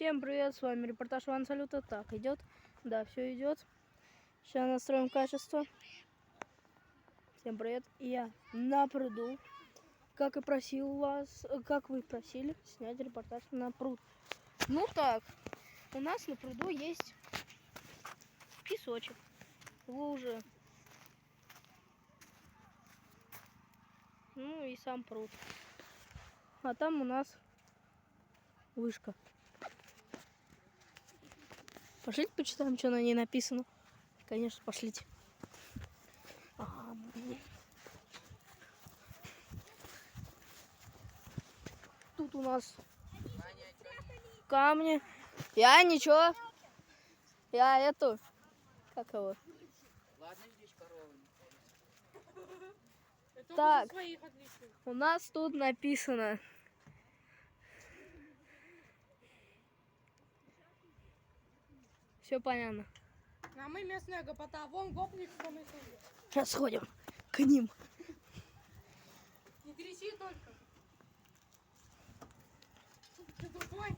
Всем привет, с вами репортаж Ван Салюта. Так, идет? Да, все идет. Сейчас настроим качество. Всем привет. Я на пруду. Как и просил вас, как вы просили, снять репортаж на пруд. Ну так, у нас на пруду есть песочек. Его уже. Ну и сам пруд. А там у нас вышка. Пошлите почитаем, что на ней написано. Конечно, пошлите. Тут у нас камни. Я ничего. Я эту. Как его? Ладно, здесь коровы. Так, у нас тут написано. Все понятно. А мы местная гопота. Вон гопник в том и сидит. Сейчас сходим к ним. Не тряси только. Ты тупой?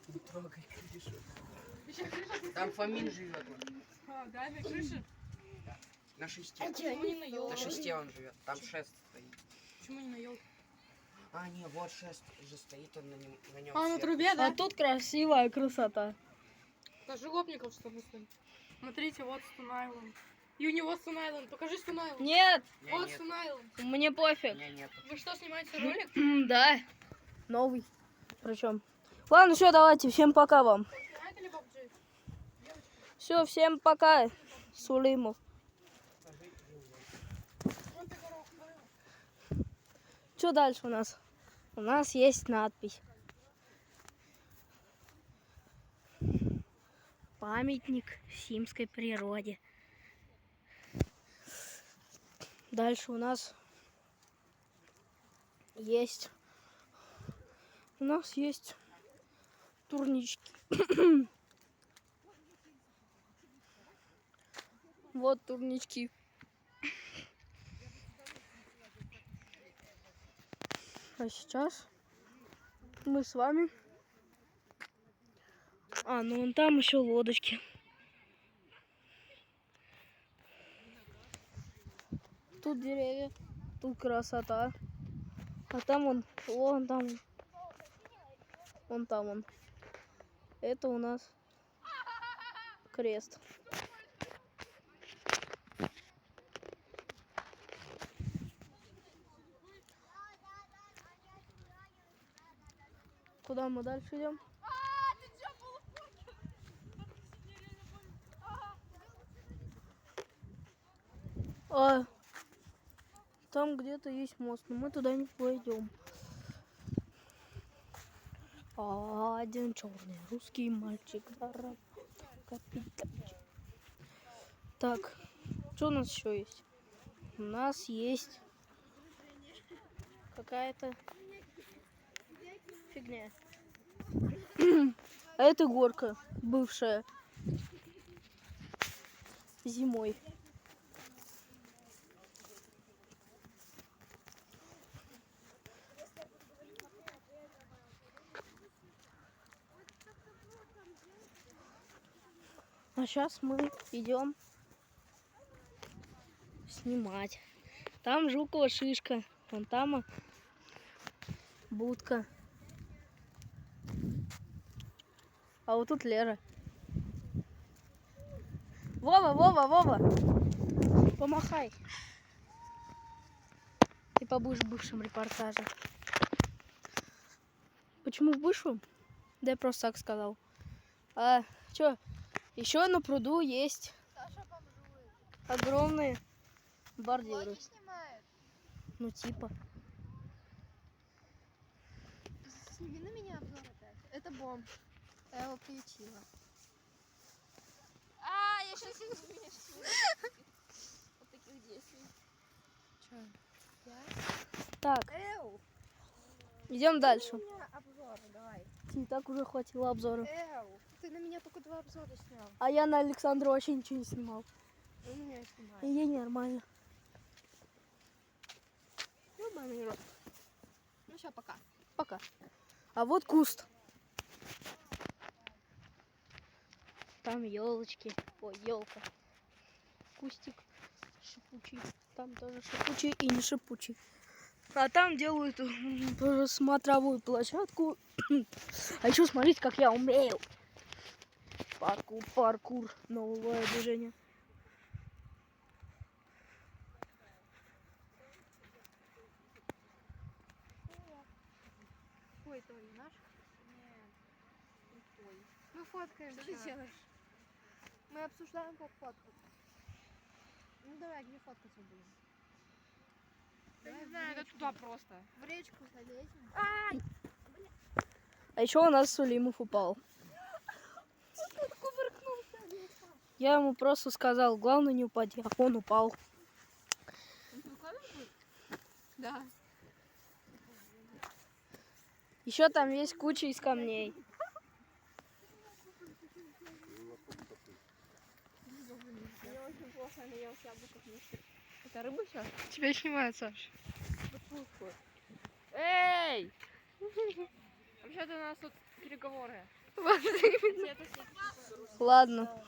Не трогай крышу. Еще крыша. Там Фомин живет. А, да, на крыше? На шесте. Почему не на елке? На шесте он живет. Там шест стоит. Почему не на елке? А, не, вот шест же стоит, он на нем. А, на трубе, да? А тут красивая красота. Даже гопников чтобы стоит. Смотрите, вот Stone Island. И у него Stone Island. Покажи Stone Island. Нет, Вот Нет, Stone Island. мне пофиг. меня нет. Вы что, снимаете ролик? Да, новый. Причем. Ладно, все, давайте, всем пока вам. Снимаете ли PUBG? Все, всем пока, Сулимов. Вон ты коровку понял? Что дальше у нас? У нас есть надпись. Памятник симской природе. Дальше у нас есть турнички. Вот турнички. А сейчас мы с вами. А, ну вон там еще лодочки. Тут деревья, тут красота. А там вон там. Вон там он. Это у нас крест. Куда мы дальше идем? А, там где-то есть мост, но мы туда не пойдем. Один черный русский мальчик. Капитанчик. Так, что у нас еще есть? У нас есть какая-то фигня. А это горка бывшая зимой. А сейчас мы идем снимать. Там жукова шишка, вон там будка. А вот тут Лера. Вова, помахай. Ты побудешь в бывшем репортаже. Почему в бывшем? Да я просто так сказал. А что? Еще на пруду есть огромные бордюры. Ну типа. Сними на меня обзор опять. Это бомб. Я его приютила. Я сейчас не смеюсь. Вот таких действий. Че? Так, идем дальше. У меня обзор, давай. И так уже хватило обзора. Ты на меня только 2 обзора снял. А я на Александра вообще ничего не снимал. У меня снимай. И ей нормально. вами рот. Ну все, пока. Пока. А вот куст. Там елочки. Ой, елка. Кустик шипучий. Там тоже шипучий и не шипучий. А там делают смотровую площадку. А еще смотрите, как я умею. Паркур. Новое движение. Какой твой наш? Нет. Твой. Мы фоткаем. Что ты делаешь? Мы обсуждаем, как фоткать. Ну давай, где фоткаться будем? Я не знаю, это туда просто. В речку залезем. А еще у нас Сулимов упал. Я ему просто сказал, главное не упади, а он упал. Да. Еще там есть куча из камней. Я очень плохо наелась яблоков. Это рыба сейчас? Тебя снимают, Саш. Эй! Вообще-то у нас тут переговоры. Ладно.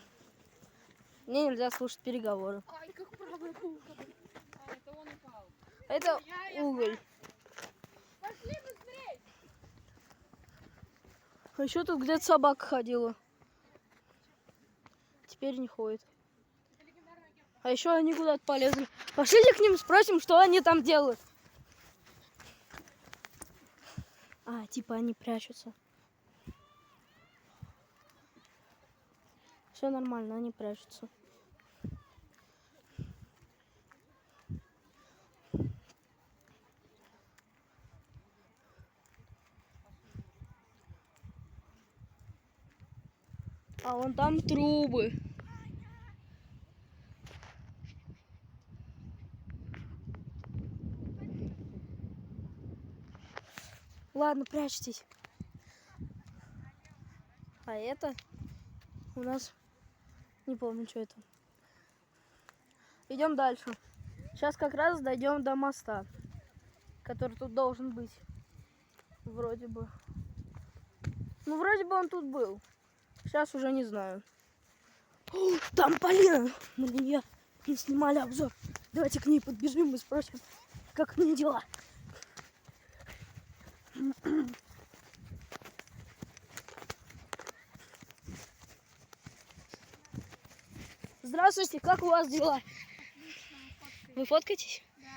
Мне нельзя слушать переговоры. Ай, как правая булка. Это он упал. Это уголь. Пошли быстрее. А еще тут где-то собака ходила. Теперь не ходит. А еще они куда-то полезли. Пошлите к ним, спросим, что они там делают. А, типа они прячутся. Все нормально, они прячутся. А вон там трубы. Ладно, прячьтесь. А это у нас... Не помню, что это. Идем дальше. Сейчас как раз дойдем до моста, который тут должен быть. Вроде бы. Ну, вроде бы он тут был. Сейчас уже не знаю. О, там Полина! Мы на нее не снимали обзор. Давайте к ней подбежим и спросим, как у нее дела. Здравствуйте, как у вас дела? Вы фоткаетесь? Да.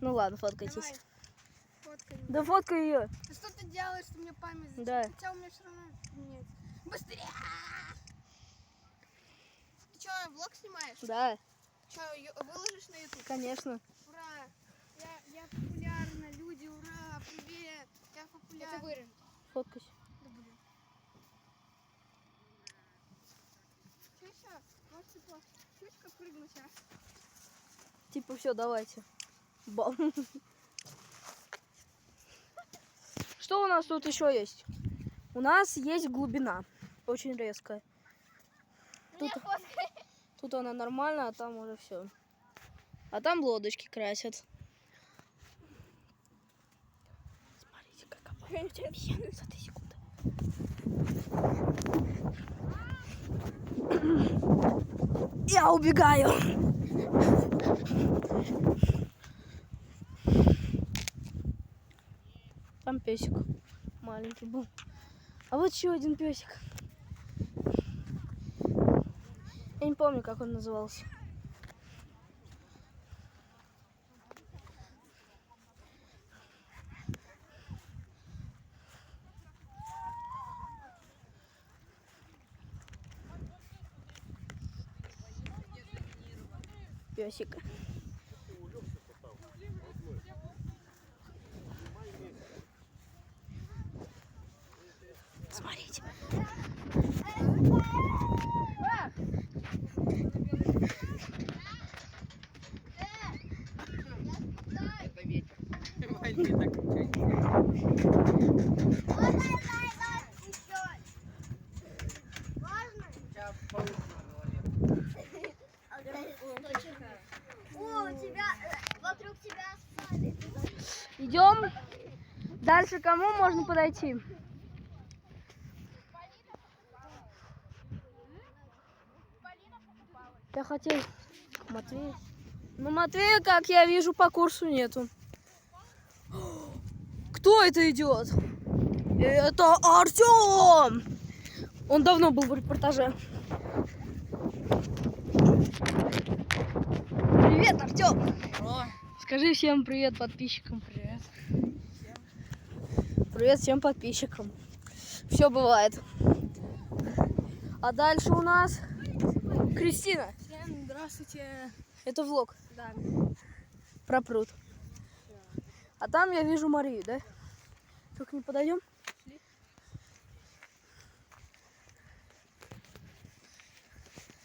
Ну ладно, фоткайтесь. Давай. Фоткай. Да фоткай ее. Да что ты делаешь, что мне память зачем? Да. Хотя у меня все равно нет. Быстрее! Ты что, влог снимаешь? Да, Что, выложишь на YouTube? конечно. Ура! Я популярна, люди, ура! Привет! Я популярна. Это вырежу. Фоткайся. Да блин. Что еще? Может, типа, чучка прыгнуть, а? Типа все, давайте. Бам. Что у нас тут еще есть? У нас есть глубина. Очень резкая. Тут она нормальная, а там уже все. А там лодочки красят. Смотрите, как обалденно. За 3 секунды. Я убегаю. Там песик маленький был. А вот еще один песик. Я не помню, как он назывался. Песик. Смотрите. Это ветер. Возьми так. Сейчас получится. О, у тебя вокруг тебя ссали. Идем. Дальше к кому можно подойти? Я хотел к Матвею. Но Матвея, как я вижу, по курсу нету. Кто это идет? Это Артем! Он давно был в репортаже. Привет, Артем! Скажи всем привет подписчикам. Привет. Привет всем подписчикам. Все бывает. А дальше у нас Кристина. Всем здравствуйте. Это влог Да. про пруд. А там я вижу Марию, да? Что, к ней подойдем?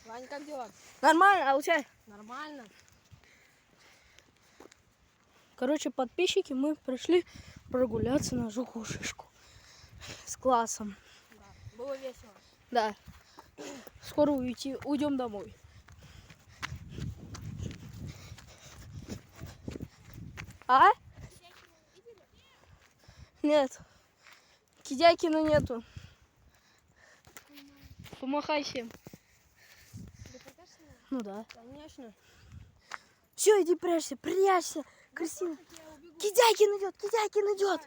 Ваня, как дела? Нормально, а у тебя? Нормально. Короче, подписчики, мы пришли прогуляться на жуху шишку с классом. Да. Было весело. Да. Скоро уйдем домой. А? Нет. Кидякина нету. Помахай всем. Ну да. Конечно. Все, иди прячься, прячься. Кристина. Кидякин идет, Кидякин идет.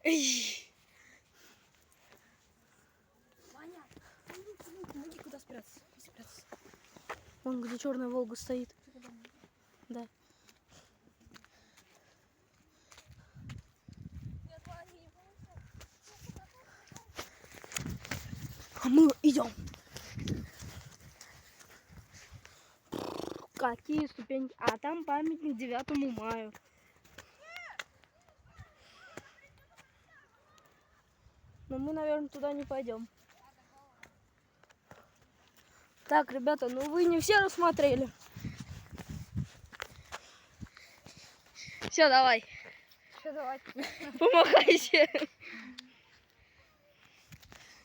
Эй. Ваня, помоги, куда спрятаться? Вон где черная Волга стоит. Да. А мы идем. Какие ступеньки? А там памятник 9 мая. Но мы, наверное, туда не пойдем. Так, ребята, ну вы не все рассмотрели. Все, давай. Что, давай. Помахайся.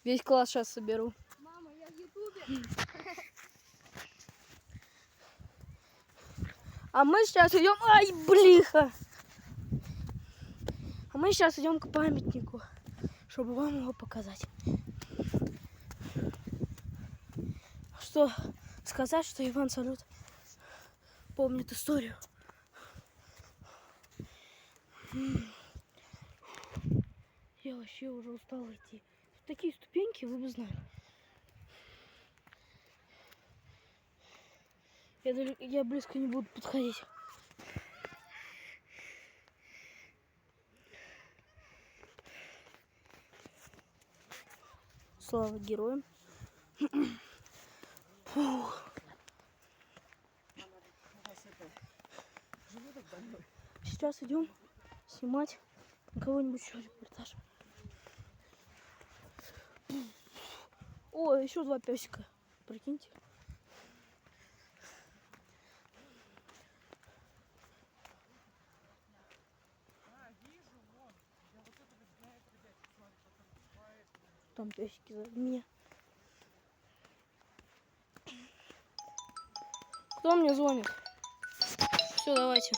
Весь класс сейчас соберу. Мама, я в Ютубе. А мы сейчас идем... Ай, блиха! А мы сейчас идем к памятнику, чтобы вам его показать. Что сказать, что Иван Салют помнит историю. Я вообще уже устала идти. Такие ступеньки, вы бы знали. Я близко не буду подходить. Слава героям. Фух. Сейчас идем снимать кого-нибудь еще репортаж. О, еще 2 песика. Прикиньте. Там песики за меня. Кто мне звонит? Все, давайте.